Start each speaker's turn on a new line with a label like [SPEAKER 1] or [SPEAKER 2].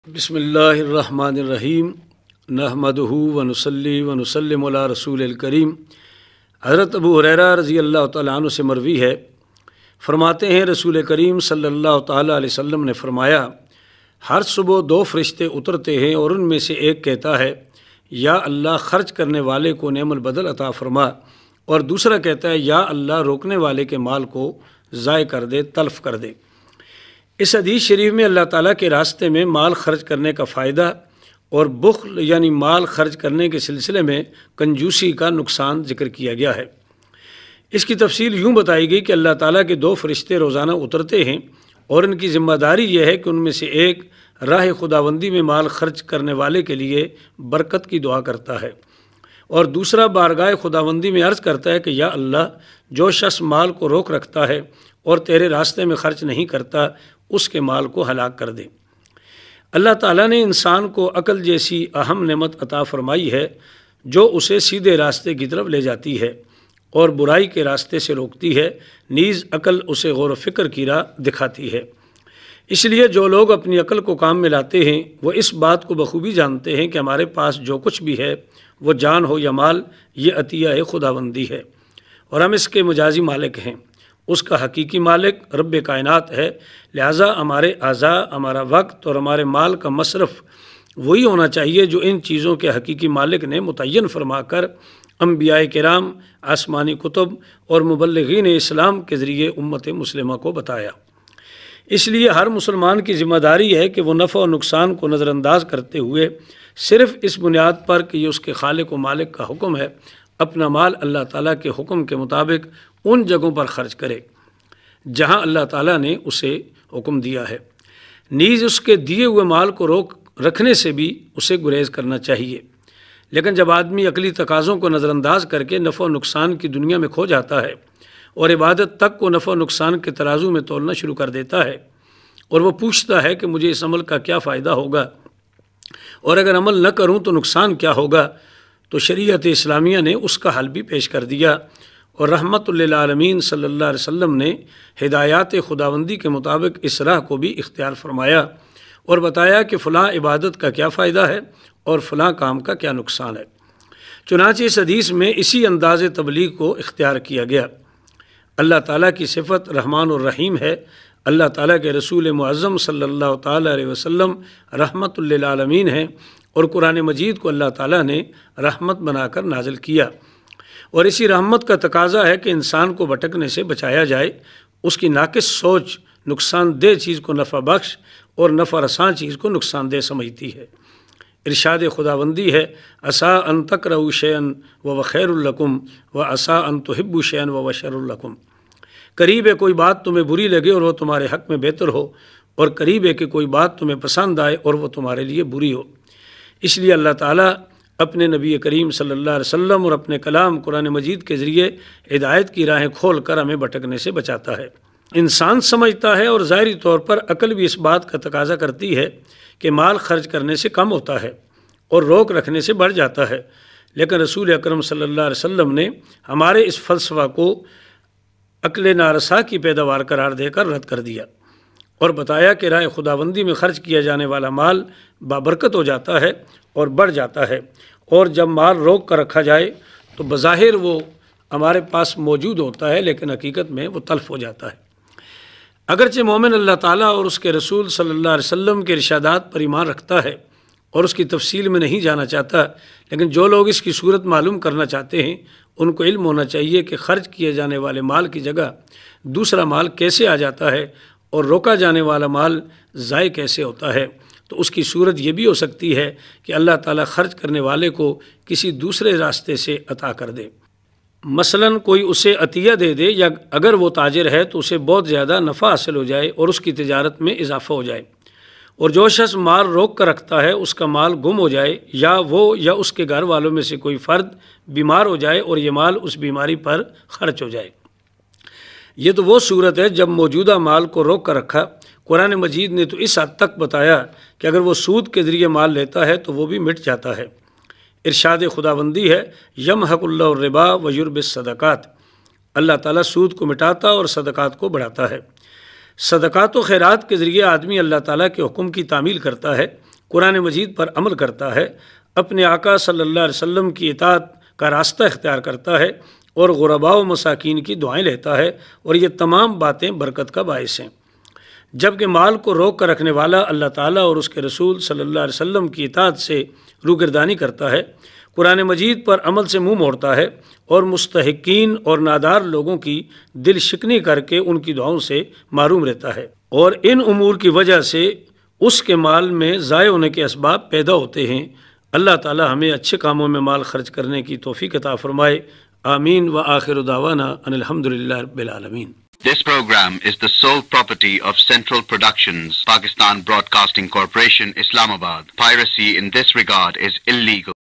[SPEAKER 1] بسم اللہ الرحمن الرحیم نحمدہ ونصلی ونسلم علی رسول الکریم۔ حضرت ابو ہریرہ رضی اللہ تعالیٰ عنہ سے مروی ہے، فرماتے ہیں رسول کریم صلی اللہ تعالیٰ علیہ وسلم نے فرمایا، ہر صبح دو فرشتے اترتے ہیں اور ان میں سے ایک کہتا ہے یا اللہ خرچ کرنے والے کو نعم البدل عطا فرما، اور دوسرا کہتا ہے یا اللہ روکنے والے کے مال کو ضائع کر دے، تلف کر دے۔ اس حدیث شریف میں اللہ تعالیٰ کے راستے میں مال خرچ کرنے کا فائدہ اور بخل یعنی مال خرچ کرنے کے سلسلے میں کنجوسی کا نقصان ذکر کیا گیا ہے۔ اس کی تفصیل یوں بتائی گئی کہ اللہ تعالیٰ کے دو فرشتے روزانہ اترتے ہیں اور ان کی ذمہ داری یہ ہے کہ ان میں سے ایک راہ خداوندی میں مال خرچ کرنے والے کے لیے برکت کی دعا کرتا ہے، اور دوسرا بارگاہ خداوندی میں عرض کرتا ہے کہ یا اللہ جو شخص مال کو روک رکھتا ہے اور تیرے راستے میں خرچ نہیں کرتا اس کے مال کو ہلاک کر دے۔ اللہ تعالیٰ نے انسان کو عقل جیسی اہم نعمت عطا فرمائی ہے جو اسے سیدھے راستے کی طرف لے جاتی ہے اور برائی کے راستے سے روکتی ہے، نیز عقل اسے غور و فکر کی راہ دکھاتی ہے۔ اس لیے جو لوگ اپنی عقل کو کام میں لاتے ہیں وہ اس بات کو بخوبی جانتے ہیں کہ ہمارے پاس جو کچھ بھی ہے وہ جان ہو یا مال یہ عطیہ خداوندی ہے اور ہم اس کے مجازی مالک ہیں۔ اس کا حقیقی مالک رب کائنات ہے، لہٰذا ہمارے اعضاء، ہمارا وقت اور ہمارے مال کا مصرف وہی ہونا چاہیے جو ان چیزوں کے حقیقی مالک نے متعین فرما کر انبیاء کرام، آسمانی کتب اور مبلغین اسلام کے ذریعے امت مسلمہ کو بتایا۔ اس لیے ہر مسلمان کی ذمہ داری ہے کہ وہ نفع و نقصان کو نظر انداز کرتے ہوئے صرف اس بنیاد پر کہ یہ اس کے خالق و مالک کا حکم ہے اپنا مال اللہ تعالیٰ کے حکم کے مطابق ان جگہوں پر خرچ کرے جہاں اللہ تعالیٰ نے اسے حکم دیا ہے، نیز اس کے دیے ہوئے مال کو روک رکھنے سے بھی اسے گریز کرنا چاہیے۔ لیکن جب آدمی عقلی تقاضوں کو نظر انداز کر کے نفع و نقصان کی دنیا میں کھو جاتا ہے اور عبادت تک کو نفع و نقصان کے ترازو میں تولنا شروع کر دیتا ہے اور وہ پوچھتا ہے کہ مجھے اس عمل کا کیا فائدہ ہوگا اور اگر عمل نہ کروں تو نقصان کیا ہوگا، تو شریعت اسلامیہ نے اس کا حل بھی پیش کر دیا اور رحمت للعالمین صلی اللہ علیہ وسلم نے ہدایات خداوندی کے مطابق اس راہ کو بھی اختیار فرمایا اور بتایا کہ فلاں عبادت کا کیا فائدہ ہے اور فلاں کام کا کیا نقصان ہے۔ چنانچہ اس حدیث میں اسی انداز تبلیغ کو اختیار کیا گیا۔ اللہ تعالیٰ کی صفت رحمان الرحیم ہے۔ اللہ تعالیٰ کے رسول معظم صلی اللہ تعالیٰ علیہ وسلم رحمت للعالمین ہیں اور قرآن مجید کو اللہ تعالیٰ نے رحمت بنا کر نازل کیا، اور اسی رحمت کا تقاضا ہے کہ انسان کو بھٹکنے سے بچایا جائے۔ اس کی ناقص سوچ نقصان دہ چیز کو نفع بخش اور نفع رساں چیز کو نقصان دہ سمجھتی ہے۔ ارشاد خداوندی ہے عسیٰ ان تکرہوا شیئا وہو خیر لکم وعسیٰ ان تحبوا شیئا وہو شر لکم۔ قریب ہے کوئی بات تمہیں بری لگے اور وہ تمہارے حق میں بہتر ہو، اور قریب ہے کہ کوئی بات تمہیں پسند آئے اور وہ تمہارے لیے بری ہو۔ اس لیے اللہ تعالیٰ اپنے نبی کریم صلی اللہ علیہ وسلم اور اپنے کلام قرآن مجید کے ذریعے ہدایت کی راہیں کھول کر ہمیں بھٹکنے سے بچاتا ہے۔ انسان سمجھتا ہے اور ظاہری طور پر عقل بھی اس بات کا تقاضا کرتی ہے کہ مال خرچ کرنے سے کم ہوتا ہے اور روک رکھنے سے بڑھ جاتا ہے، لیکن رسول اکرم صلی اللہ علیہ وسلم نے ہمارے اس فلسفہ کو عقل نارسا کی پیداوار قرار دے کر رد کر دیا اور بتایا کہ راہ خداوندی میں خرچ کیا جانے والا مال بابرکت ہو جاتا ہے اور بڑھ جاتا ہے، اور جب مال روک کر رکھا جائے تو بظاہر وہ ہمارے پاس موجود ہوتا ہے لیکن حقیقت میں وہ تلف ہو جاتا ہے۔ اگرچہ مومن اللہ تعالیٰ اور اس کے رسول صلی اللہ علیہ وسلم کے ارشادات پر ایمان رکھتا ہے اور اس کی تفصیل میں نہیں جانا چاہتا، لیکن جو لوگ اس کی صورت معلوم کرنا چاہتے ہیں ان کو علم ہونا چاہیے کہ خرچ کیے جانے والے مال کی جگہ دوسرا مال کیسے آ جاتا ہے اور روکا جانے والا مال ضائع کیسے ہوتا ہے۔ تو اس کی صورت یہ بھی ہو سکتی ہے کہ اللہ تعالیٰ خرچ کرنے والے کو کسی دوسرے راستے سے عطا کر دے، مثلاً کوئی اسے عطیہ دے دے، یا اگر وہ تاجر ہے تو اسے بہت زیادہ نفع حاصل ہو جائے اور اس کی تجارت میں اضافہ ہو جائے، اور جو شخص مال روک کر رکھتا ہے اس کا مال گم ہو جائے، یا وہ یا اس کے گھر والوں میں سے کوئی فرد بیمار ہو جائے اور یہ مال اس بیماری پر خرچ ہو جائے۔ یہ تو وہ صورت ہے جب موجودہ مال کو روک کر رکھا۔ قرآن مجید نے تو اس حد تک بتایا کہ اگر وہ سود کے ذریعے مال لیتا ہے تو وہ بھی مٹ جاتا ہے۔ ارشاد خداوندی ہے یمحق اللہ الربا ویربی الصدقات، اللہ تعالیٰ سود کو مٹاتا اور صدقات کو بڑھاتا ہے۔ صدقات و خیرات کے ذریعے آدمی اللہ تعالیٰ کے حکم کی تعمیل کرتا ہے قرآن مجید پر عمل کرتا ہے، اپنے آقا صلی اللہ علیہ وسلم کی اطاعت کا راستہ اختیار کرتا ہے اور غرباء و مساکین کی دعائیں لیتا ہے، اور یہ تمام باتیں برکت کا باعث ہیں۔ جبکہ مال کو روک کر رکھنے والا اللہ تعالیٰ اور اس کے رسول صلی اللہ علیہ وسلم کی اطاعت سے روگردانی کرتا ہے، قرآن مجید پر عمل سے منہ موڑتا ہے اور مستحقین اور نادار لوگوں کی دل شکنی کر کے ان کی دعاؤں سے محروم رہتا ہے، اور ان امور کی وجہ سے اس کے مال میں ضائع ہونے کے اسباب پیدا ہوتے ہیں۔ اللہ تعالی ہمیں اچھے کاموں میں مال خرچ کرنے کی توفیق عطا فرمائے، آمین۔ وآخر دعوانا ان الحمدللہ رب العالمین۔
[SPEAKER 2] This program is the sole property of Central Productions, Pakistan Broadcasting Corporation, Islamabad. Piracy in this regard is illegal.